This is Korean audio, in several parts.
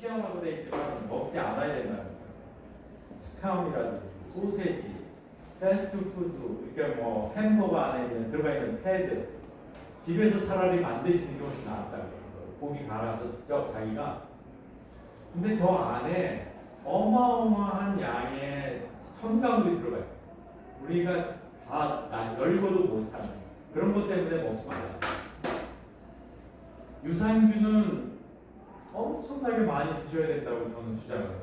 취하라고 돼 있지만 먹지 않아야 된다는 거예요. 스팸이라든지 소세지, 패스트푸드, 그러니까 뭐 햄버거 안에 들어가 있는 패드, 집에서 차라리 만드시는 게 훨씬 낫다고 거예요. 고기 갈아서 직접 자기가. 근데 저 안에 어마어마한 양의 첨가물이 들어가 있어요. 우리가 다 열고도 못하는 그런 것 때문에 먹지 말라. 유산균은 엄청나게 많이 드셔야 된다고 저는 주장을 해요.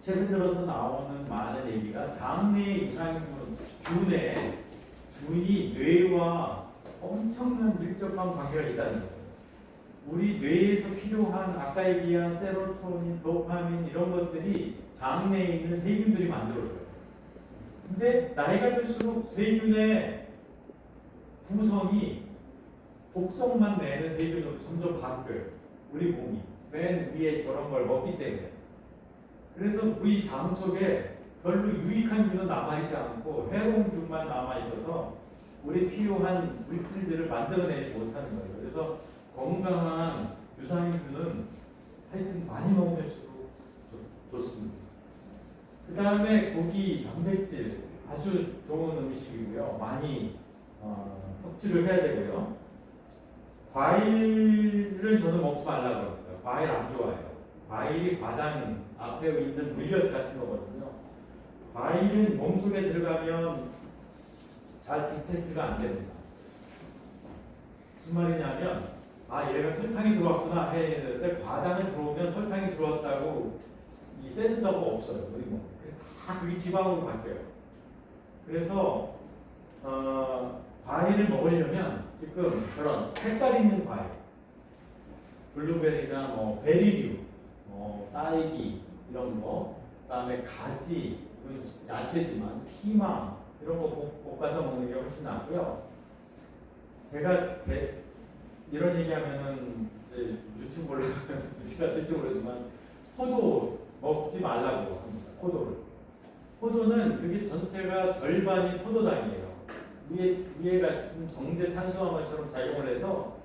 최근 들어서 나오는 많은 얘기가 장내 유산균, 균이 뇌와 엄청난 밀접한 관계가 있다는 거예요. 우리 뇌에서 필요한 아까 얘기한 세로토닌, 도파민 이런 것들이 장내에 있는 세균들이 만들어져요. 근데 나이가 들수록 세균의 구성이 독성만 내는 세균으로 점점 바뀌어요. 우리 몸이 맨 위에 저런 걸 먹기 때문에. 그래서 우리 장 속에 별로 유익한 균은 남아있지 않고 해로운 균만 남아있어서 우리 필요한 물질들을 만들어내지 못하는 거예요. 그래서 건강한 유산균은 하여튼 많이 먹을수록 좋습니다. 그 다음에 고기, 단백질 아주 좋은 음식이고요. 많이 섭취를 해야 되고요. 과일은 저는 먹지 말라고 합니다. 과일 안 좋아해요. 과일이 과당 앞에 있는 물엿 같은 거거든요. 과일은 몸속에 들어가면 잘 디텍트가 안 됩니다. 무슨 말이냐면 얘가 설탕이 들어왔구나 해야 되는데 과당은 들어오면 설탕이 들어왔다고 이 센서가 없어요. 우리 몸에. 그래서 다 그게 지방으로 바뀌어요. 그래서 과일을 먹으려면 지금 그런 색깔 있는 과일, 블루베리나 뭐 베리류, 딸기 이런 거, 그다음에 가지, 이건 야채지만 피망 이런 거 볶아서 먹는 게 훨씬 낫고요. 제가 이런 얘기하면은 이제 유튜브 올라가면 무시가 될지 모르지만 포도 먹지 말라고 합니다. 포도는 그게 전체가 절반이 포도당이에요. 위에 같은 정제 탄수화물처럼 작용을 해서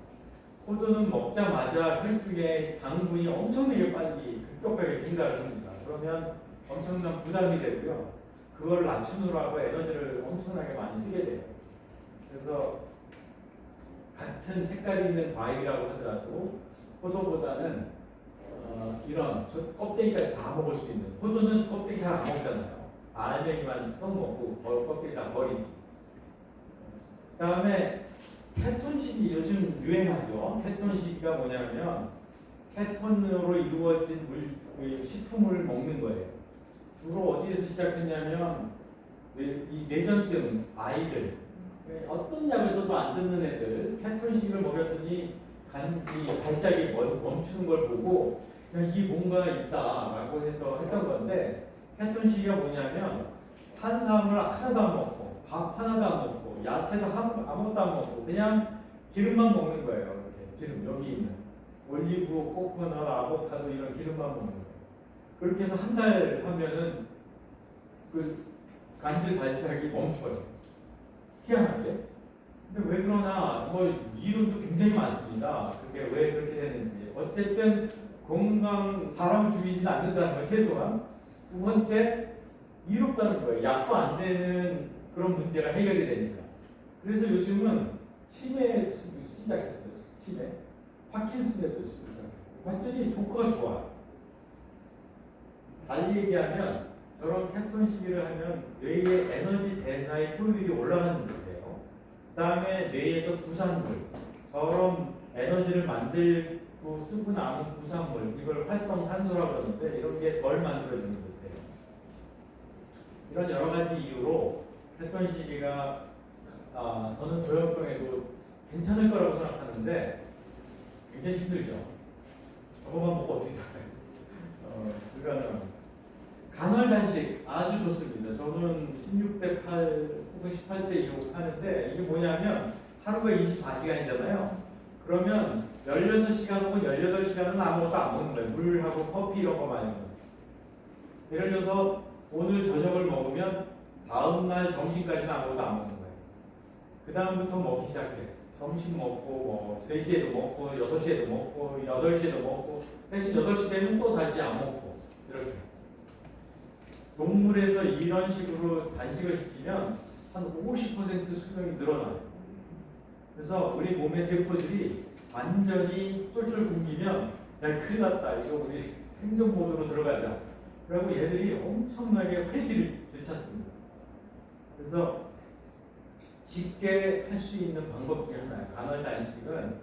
포도는 먹자마자 혈중에 당분이 엄청나게 빨리 급격하게 증가를 합니다. 그러면 엄청난 부담이 되고요. 그걸 낮추느라고 에너지를 엄청나게 많이 쓰게 돼요. 그래서 같은 색깔이 있는 과일이라고 하더라도 포도보다는 이런 껍데기까지 다 먹을 수 있는, 포도는 껍데기 잘 안 먹잖아요. 알맹이만 썩 먹고 껍데기 다 버리지. 그 다음에 케톤식이 요즘 유행하죠. 케톤식이가 뭐냐면 케톤으로 이루어진 식품을 먹는 거예요. 주로 어디에서 시작했냐면 이 뇌전증 아이들, 어떤 약을 써도 안 듣는 애들 케톤식을 먹였더니 이 발작이 멈추는 걸 보고 이 뭔가 있다라고 해서 했던 건데, 케톤식이 뭐냐면 탄수화물 하나도 안 먹고 밥 하나도 안 먹고 야채도 아무것도 안 먹고 그냥 기름만 먹는 거예요. 이렇게 기름 여기 있는 올리브, 코코넛, 아보카도 이런 기름만 먹는 거예요. 그렇게 해서 한 달 하면은 그 간질 발작이 멈춰요. 희한하게. 근데 왜 그러나 이론도 굉장히 많습니다. 그게 왜 그렇게 되는지. 어쨌든 사람을 죽이지는 않는다는 거 최소한. 두 번째, 이롭다는 거예요. 약도 안 되는 그런 문제가 해결이 되니까. 그래서 요즘은 치매 시작했어요. 치매. 파킨슨에도 시작했어요. 완전히 효과가 좋아요. 달리 얘기하면 저런 케톤식을 하면 뇌의 에너지 대사의 효율이 올라가는 거예요. 그 다음에 뇌에서 부산물, 저런 에너지를 만들고 쓰고 남은 부산물, 이걸 활성산소라고 그러는데 이런 게 덜 만들어지는 듯해요. 이런 여러 가지 이유로 케톤식이가 저는 조현병에도 괜찮을 거라고 생각하는데 굉장히 힘들죠. 저거만 먹고 어떻게 살아요? 불가능합니다. 간헐단식 아주 좋습니다. 저는 16대 8 혹은 18대 2로 하는데 이게 뭐냐면 하루가 24시간이잖아요. 그러면 16시간 혹은 18시간은 아무것도 안 먹는 거예요. 물하고 커피 이런 거 많이 먹는 거예요. 예를 들어서 오늘 저녁을 먹으면 다음날 점심까지는 아무것도 안 먹는 거예요. 그 다음부터 먹기 시작해요. 점심 먹고 뭐 3시에도 먹고 6시에도 먹고 8시에도 먹고 대신 8시 되면 또 다시 안 먹고 이렇게 동물에서 이런 식으로 단식을 시키면 한 50% 수명이 늘어나요. 그래서 우리 몸의 세포들이 완전히 쫄쫄 굶기면 야 큰일 났다 이거 우리 생존 모드로 들어가자 그리고 얘들이 엄청나게 활기를 되찾습니다. 그래서 쉽게 할 수 있는 방법 중에 하나예요. 간헐 단식은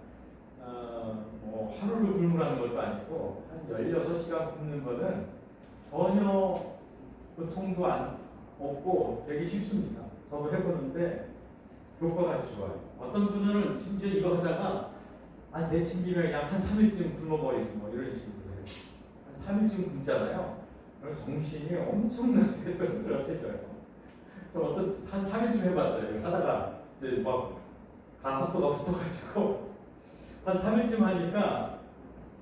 뭐 하루를 굶으라는 것도 아니고 한 16시간 굶는 거는 전혀 고통도 없고 되게 쉽습니다. 저도 해보는데 효과가 아주 좋아요. 어떤 분들은 심지어 이거 하다가 내 챙기면 그냥 한 3일쯤 굶어버리지 뭐 이런 식으로 해요. 한 3일쯤 굶잖아요. 그럼 정신이 엄청나게 들어해져요. 저 한 3일쯤 해봤어요. 하다가 이제 막 가속도가 붙어가지고 한 3일쯤 하니까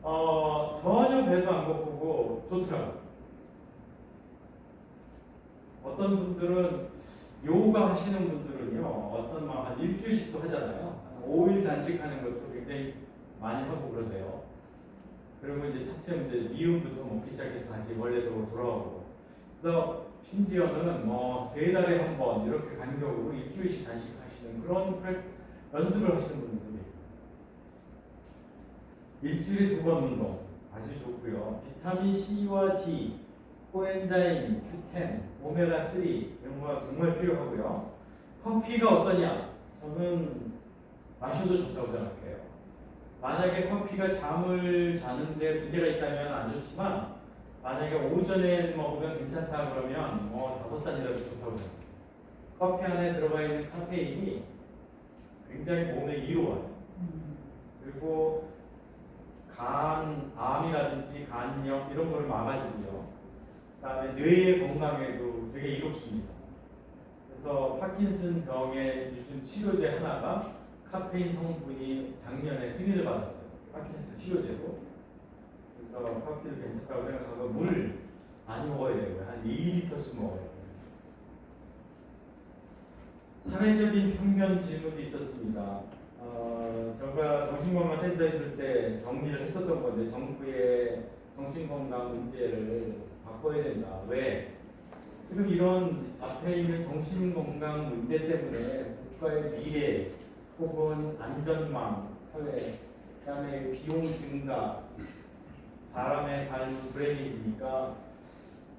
전혀 배도 안 고프고 좋더라고요. 어떤 분들은 요가 하시는 분들은요, 어떤 막 한 일주일씩도 하잖아요. 한 5일 단식하는 것도 굉장히 많이 하고 그러세요. 그리고 이제 차츰 이제 미음부터 먹기 시작해서 다시 원래대로 돌아오고. 그래서 심지어는 뭐 3달에 한 번 이렇게 간격으로 일주일씩 단식하시는 그런 연습을 하시는 분들도 있어요. 일주일에 2번 운동 아주 좋고요. 비타민 C와 D, 코엔자임, Q10, 오메가3 이런 거 정말 필요하고요. 커피가 어떠냐? 저는 마셔도 좋다고 생각해요. 만약에 커피가 잠을 자는데 문제가 있다면 안 좋지만 만약에 오전에 먹으면 괜찮다 그러면 5잔이라도 좋다고 생각해요. 커피 안에 들어가 있는 카페인이 굉장히 몸에 이로워요. 그리고 암이라든지 간염 이런 걸 막아주고요. 그다음에 뇌의 건강에도 되게 이롭습니다. 그래서 파킨슨 병의 요즘 치료제 하나가 카페인 성분이 작년에 승인을 받았어요. 파킨슨 치료제도. 그래서 커피를 괜찮다고 생각하고 물 많이 먹어야 되고요. 한 2리터씩 먹어야 돼요. 사회적인 편견 질문도 있었습니다. 제가 정신건강센터에 있을 때 정리를 했었던 건데 정부의 정신건강 문제를 바꿔야 된다. 왜? 지금 이런 앞에 있는 정신건강 문제 때문에 국가의 미래 혹은 안전망, 사회, 그다음에 비용 증가, 사람의 삶 불행해지니까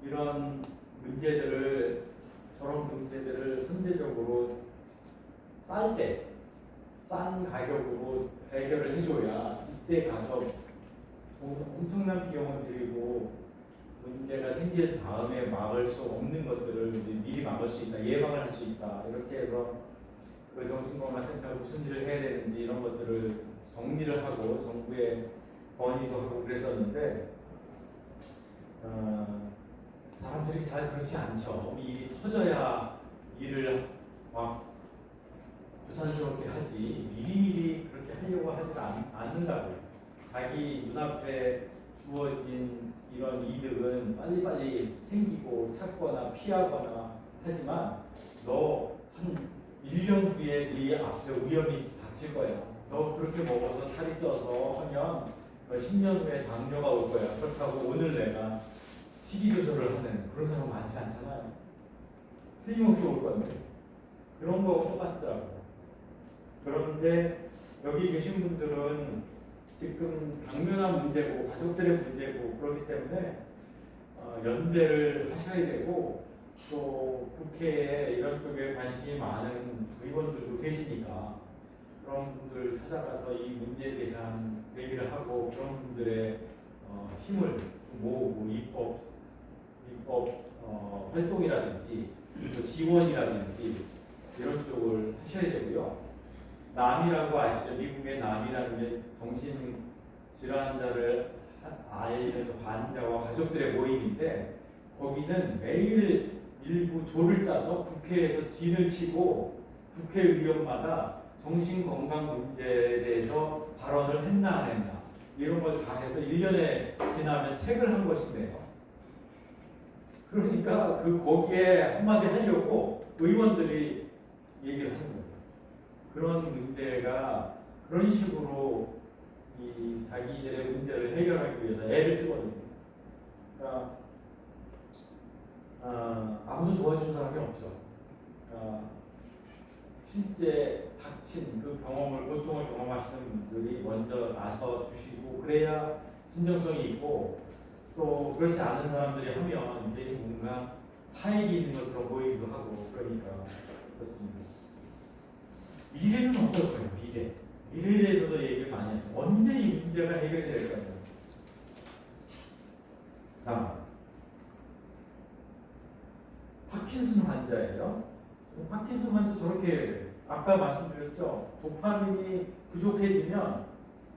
이런 문제들을 저런 문제들을 선제적으로 싼 가격으로 해결을 해줘야 이때 가서 엄청난 비용을 들이고 문제가 생긴 다음에 막을 수 없는 것들을 미리 막을 수 있다, 예방을 할 수 있다 이렇게 해서 그 정신건강센터가 무슨 일을 해야 되는지 이런 것들을 정리를 하고 정부에 건의도 하고 그랬었는데 사람들이 잘 그렇지 않죠. 일이 터져야 일을 막 부산스럽게 하지 미리미리 그렇게 하려고 하지 않는다고요. 자기 눈앞에 주어진 이런 이득은 빨리빨리 챙기고 찾거나 피하거나 하지만 너 한 1년 후에 네 앞에 위험이 닥칠 거야. 너 그렇게 먹어서 살이 쪄서 하면 10년 후에 당뇨가 올 거야. 그렇다고 오늘 내가 식이 조절을 하는 그런 사람 많지 않잖아요. 틀림없이 올 건데 그런 거하고 똑같더라고요. 그런데 여기 계신 분들은 지금 당면한 문제고 가족들의 문제고 그렇기 때문에 연대를 하셔야 되고 또 국회에 이런 쪽에 관심이 많은 의원들도 계시니까 그런 분들 찾아가서 이 문제에 대한 얘기를 하고 그런 분들의 힘을 모으고 입법 활동이라든지 또 지원이라든지 이런 쪽을 하셔야 되고요. 남이라고 아시죠? 미국의 남이라는 게 정신질환자를 앓는 환자와 가족들의 모임인데 거기는 매일 일부 조를 짜서 국회에서 진을 치고 국회의원마다 정신건강 문제에 대해서 발언을 했나 안 했나 이런 걸 다 해서 1년에 지나면 책을 한 것이네요. 그러니까 거기에 한마디 하려고 의원들이 얘기를 하는 거예요. 그런 문제가 그런 식으로 이 자기들의 문제를 해결하기 위해서 애를 쓰거든요. 그러니까 아무도 도와준 사람이 없죠. 실제 닥친 그 경험을 고통을 경험하시는 분들이 먼저 나서 주시고 그래야 진정성이 있고 또 그렇지 않은 사람들이 하면 이게 뭔가 사익이 있는 것으로 보이기도 하고 그러니까 그렇습니다. 미래는 어떨 거예요? 미래에 대해서도 얘기를 많이 하죠. 언제 이 문제가 해결이 될까요? 자, 파킨슨 환자예요. 파킨슨 환자 저렇게 아까 말씀드렸죠. 도파민이 부족해지면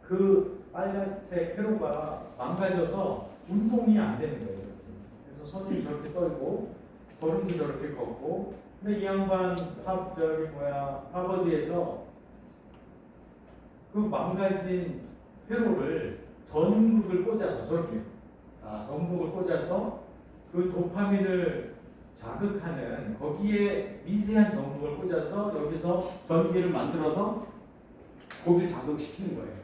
그 빨간색 회로가 망가져서 운동이 안 되는 거예요. 그래서 손이 저렇게 떨고 걸음도 저렇게 걷고. 근데 이 양반 하버드에서 그 망가진 회로를 전극을 꽂아서 저렇게 전극을 꽂아서 그 도파민을 자극하는 거기에 미세한 전극을 꽂아서 여기서 전기를 만들어서 거기를 자극시키는 거예요.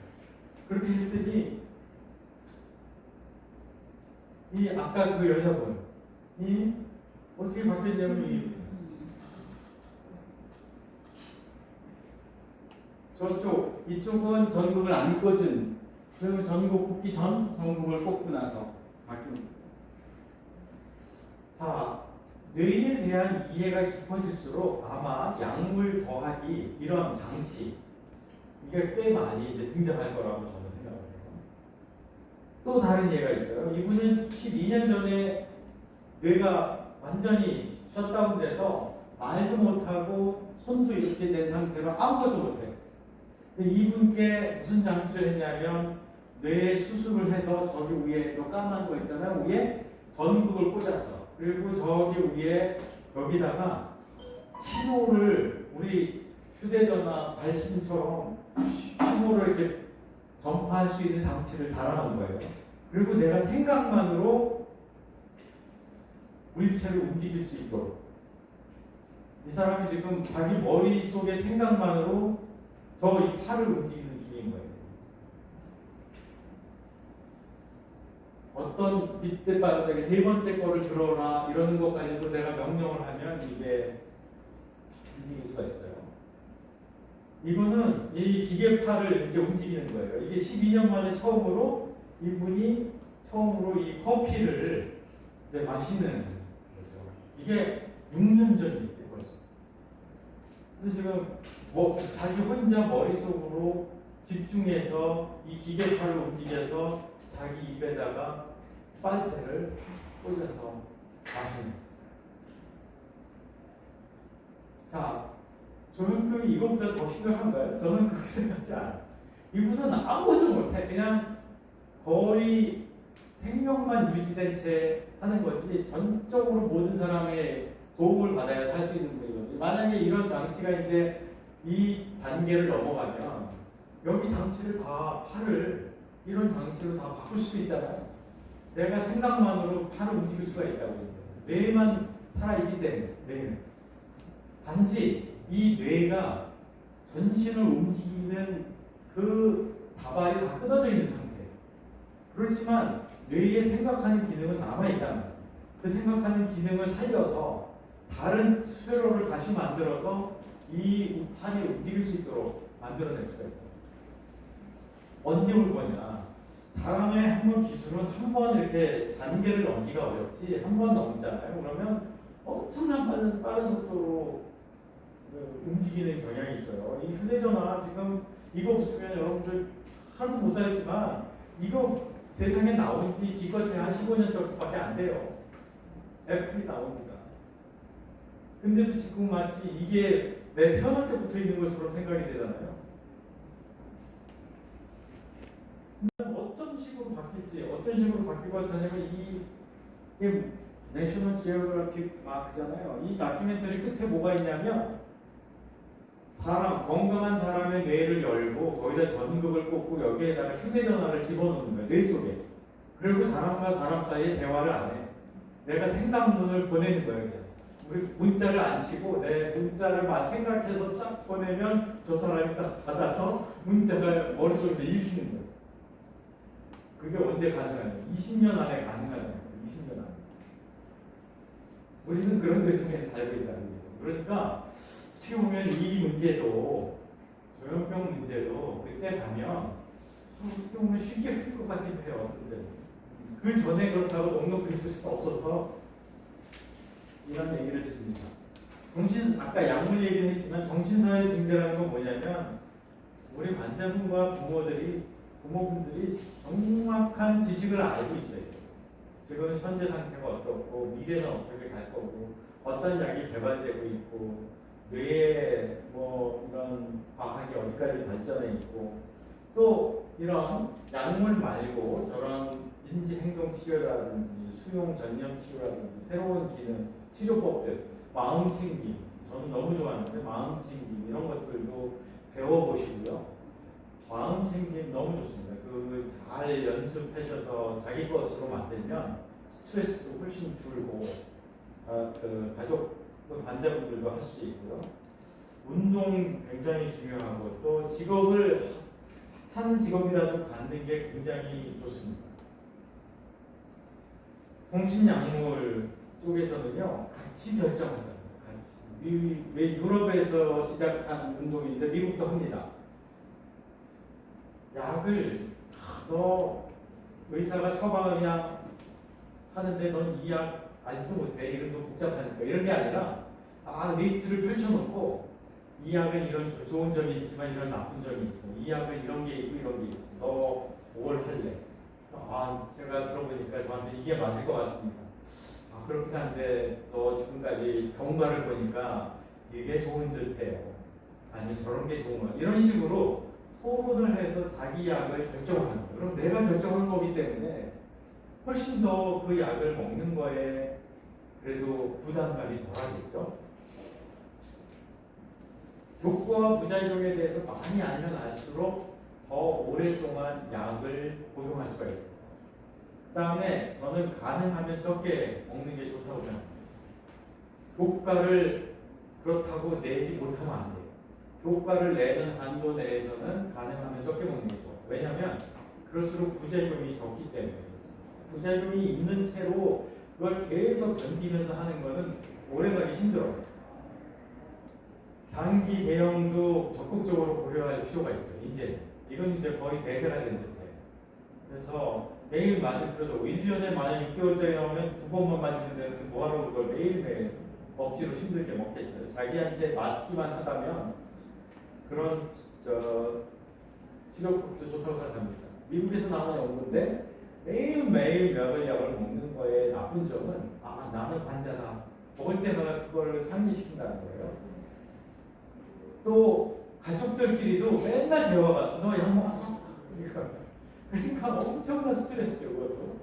그렇게 했더니 이 아까 그 여자분이 어떻게 바뀌었냐면 이쪽은 전극을 안 꽂은 그러면 전극 꽂기 전 전극을 꽂고 나서 바뀝니다. 자, 뇌에 대한 이해가 깊어질수록 아마 약물 더하기 이런 장치 이게 꽤 많이 이제 등장할 거라고 저는 생각을 해요. 또 다른 예가 있어요. 이분은 12년 전에 뇌가 완전히 셧다운돼서 말도 못하고 손도 이렇게 된 상태로 아무것도 못해요. 이분께 무슨 장치를 했냐면 뇌 수술을 해서 저기 위에 저 까만 거 있잖아요. 위에 전극을 꽂았어. 그리고 저기 위에 여기다가 신호를 우리 휴대전화 발신처럼 신호를 이렇게 전파할 수 있는 장치를 달아놓은 거예요. 그리고 내가 생각만으로 물체를 움직일 수 있도록. 이 사람이 지금 자기 머릿속의 생각만으로 이 팔을 움직이는 중인 거예요. 어떤 밑에 빠르게 세 번째 거를 들어라 이러는 것까지도 내가 명령을 하면 이게 움직일 수가 있어요. 이거는 이 기계팔을 이제 움직이는 거예요. 이게 12년 만에 처음으로 이분이 이 커피를 이제 마시는 거죠. 이게 6년 전이에요, 벌써. 그래서 지금 자기 혼자 머릿속으로 집중해서 이 기계팔을 움직여서 자기 입에다가 빨대를 꽂아서 마시는. 자, 저는 이것보다 더 심각한가요? 저는 그렇게 생각하지 않아요. 이분은 아무것도 못해. 그냥 거의 생명만 유지된 채 하는 거지 전적으로 모든 사람의 도움을 받아야 살 수 있는 분이거든요. 만약에 이런 장치가 이제 이 단계를 넘어가면 여기 장치를 다 이런 장치로 다 바꿀 수도 있잖아요. 내가 생각만으로 팔을 움직일 수가 있다고 했잖아요. 뇌만 살아있기 때문에 뇌는. 단지 이 뇌가 전신을 움직이는 그 다발이 다 끊어져 있는 상태예요. 그렇지만 뇌의 생각하는 기능은 남아있다는 거예요. 그 생각하는 기능을 살려서 다른 회로를 다시 만들어서 이 판이 움직일 수 있도록 만들어낼 수가 있다. 언제 올 거냐? 사람의 한번 기술은 한 번 이렇게 단계를 넘기가 어렵지 한 번 넘잖아요. 그러면 엄청난 빠른 속도로 움직이는 경향이 있어요. 이 휴대전화 지금 이거 없으면 여러분들 하루도 못 살지만 이거 세상에 나온 지 기껏해 한 15년 정도밖에 안 돼요. 애플이 나온 지가. 근데도 지금 마치 이게 내 태어날 때부터 있는 것으로 생각이 되잖아요. 어떤 식으로 바뀔지, 어떤 식으로 바뀌고 하냐면 이게 내셔널 지오그래픽 마크잖아요. 이 다큐멘터리 끝에 뭐가 있냐면 건강한 사람의 뇌를 열고 거기다 전극을 꽂고 여기에다가 휴대전화를 집어넣는 거예요. 뇌 속에. 그리고 사람과 사람 사이에 대화를 안 해. 내가 생각문을 보내는 거예요. 그냥. 우리 문자를 안 치고 내 문자를 막 생각해서 딱 보내면 저 사람이 딱 받아서 문자가 머릿속에서 읽히는 거예요. 그게 언제 가능하냐? 20년 안에 가능하냐? 20년 안에. 우리는 그런 세상에 살고 있다는 거죠. 그러니까 어떻게 보면 이 문제도 조현병 문제도 그때 가면 어떻게 보면 쉽게 풀 것 같기도 해요. 그 전에 그렇다고 넉넉히 있을 수 없어서 이런 얘기를 드립니다. 아까 약물 얘기는 했지만 정신사회 문제라는 건 뭐냐면 우리 환자분과 부모분들이 정확한 지식을 알고 있어야 돼요. 지금 현재 상태가 어떻고 미래는 어떻게 갈 거고 어떤 약이 개발되고 있고 뇌의 뭐 이런 과학이 어디까지 발전해 있고 또 이런 약물 말고 저런 인지 행동 치료라든지 수용 전염 치료라든지 새로운 기능 치료법들 마음 챙김 저는 너무 좋아하는데 마음 챙김 이런 것들도 배워보시고요. 마음 챙김 너무 좋습니다. 그 잘 연습하셔서 자기 것으로 만들면 스트레스도 훨씬 줄고 그 가족 환자분들도 할 수 있고요. 운동 굉장히 중요하고 또 직업을 사는 직업이라도 갖는 게 굉장히 좋습니다. 통신약물 쪽에서는요 같이 결정하잖아요. 같이. 왜 유럽에서 시작한 운동인데 미국도 합니다. 약을 너 의사가 처방을 그냥 하는데 넌 이 약 알지도 못해 이름도 복잡하니까 이런 게 아니라 리스트를 펼쳐놓고 이 약은 이런 좋은 점이 있지만 이런 나쁜 점이 있어. 이 약은 이런 게 있고 이런 게 있어. 너 뭘 할래? 제가 들어보니까 저한테 이게 맞을 것 같습니다. 그렇긴 한데 너 지금까지 경과를 보니까 이게 좋은 듯해요. 아니 저런 게 좋은 거야. 이런 식으로 토론을 해서 자기 약을 결정하는 거예요. 그럼 내가 결정한 거기 때문에 훨씬 더 그 약을 먹는 거에 그래도 부담감이 덜하겠죠. 효과와 부작용에 대해서 많이 알면 알수록 더 오랫동안 약을 복용할 수가 있습니다. 그 다음에 저는 가능하면 적게 먹는 게 좋다고 생각합니다. 효과를 그렇다고 내지 못하면 안 돼요. 효과를 내는 한도 내에서는 가능하면 적게 먹는 게 좋아요. 왜냐하면 그럴수록 부작용이 적기 때문에 그렇습니다. 부작용이 있는 채로 그걸 계속 견디면서 하는 것은 오래가기 힘들어요. 장기 대형도 적극적으로 고려할 필요가 있어요. 이건 이제 거의 대세가 된 듯해요. 그래서 매일 맞을 필요도 없고 1년에 만약 6개월짜리 나오면 2번만 맞으면 되는데 뭐하러 그걸 매일매일 억지로 힘들게 먹겠어요. 자기한테 맞기만 하다면 그런 치료법도 좋다고 생각합니다. 미국에서 나온 연구인데 매일매일 약을 먹는 거에 나쁜 점은 나는 환자다. 먹을 때마다 그걸 상기시킨다는 거예요. 또 가족들끼리도 맨날 대화가 너 약 먹었어? 그러니까 엄청난 스트레스죠. 그것도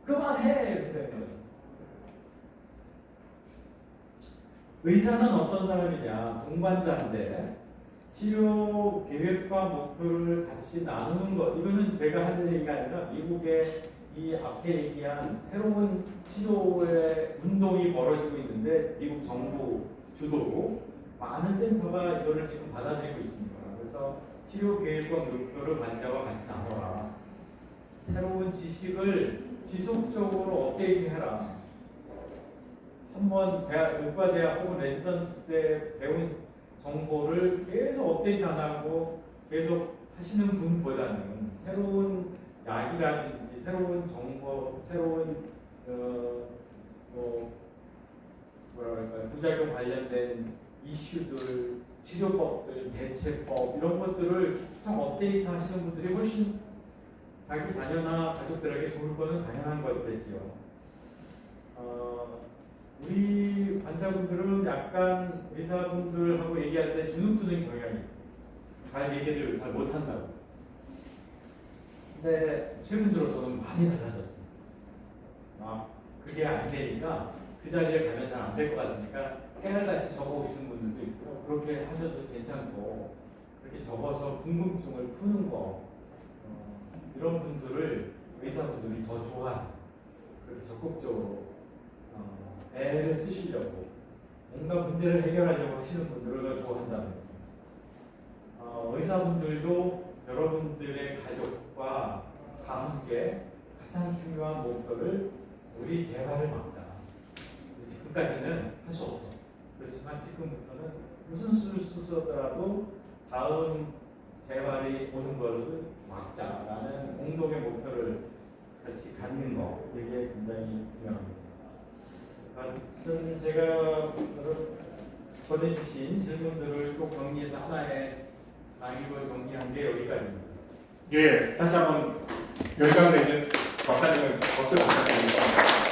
그만해 이렇게 되는 거예요. 의사는 어떤 사람이냐? 동반자인데 치료 계획과 목표를 같이 나누는 것 이거는 제가 하는 얘기가 아니라 미국의 이 앞에 얘기한 새로운 치료의 운동이 벌어지고 있는데 미국 정부 주도로 많은 센터가 이거를 지금 받아들이고 있습니다. 그래서 치료 계획과 목표를 환자와 같이 나눠라. 새로운 지식을 지속적으로 업데이트해라. 한번 의과대학 혹은 레지던트 때 배운 정보를 계속 업데이트 안 하고 계속 하시는 분보다는 새로운 약이라든지 새로운 정보, 새로운 부작용 관련된 이슈들, 치료법들, 대체법 이런 것들을 계속 업데이트 하시는 분들이 훨씬 자기 자녀나 가족들에게 좋을 거는 당연한 거겠지요. 우리 환자분들은 약간 의사분들하고 얘기할 때 주눅드는 경향이 있어요. 잘 얘기를 잘 못한다고. 근데 최근 들어서는 많이 달라졌습니다. 그게 안 되니까 그 자리에 가면 잘 안 될 것 같으니까 깨알같이 적어오시는 분들도 있고요. 그렇게 하셔도 괜찮고 그렇게 적어서 궁금증을 푸는 거 이런 분들을 의사분들이 더 좋아해요. 그렇게 적극적으로 애를 쓰시려고 뭔가 문제를 해결하려고 하시는 분들을 더 좋아한다면 의사분들도 여러분들의 가족과 다 함께 가장 중요한 목표를 우리 재활을 막자. 지금까지는 할 수 없어. 그렇지만 지금부터는 무슨 수를 쓰더라도 다음 재활이 오는 것을 막자라는 공동의 목표를 같이 갖는 거, 이게 굉장히 중요합니다. 하여튼 제가 보내주신 질문들을 꼭 정리해서 하나의 강의로 정리한 게 여기까지입니다. 예, 다시 한번 열광을 내는 박사님을 박수 부탁드립니다.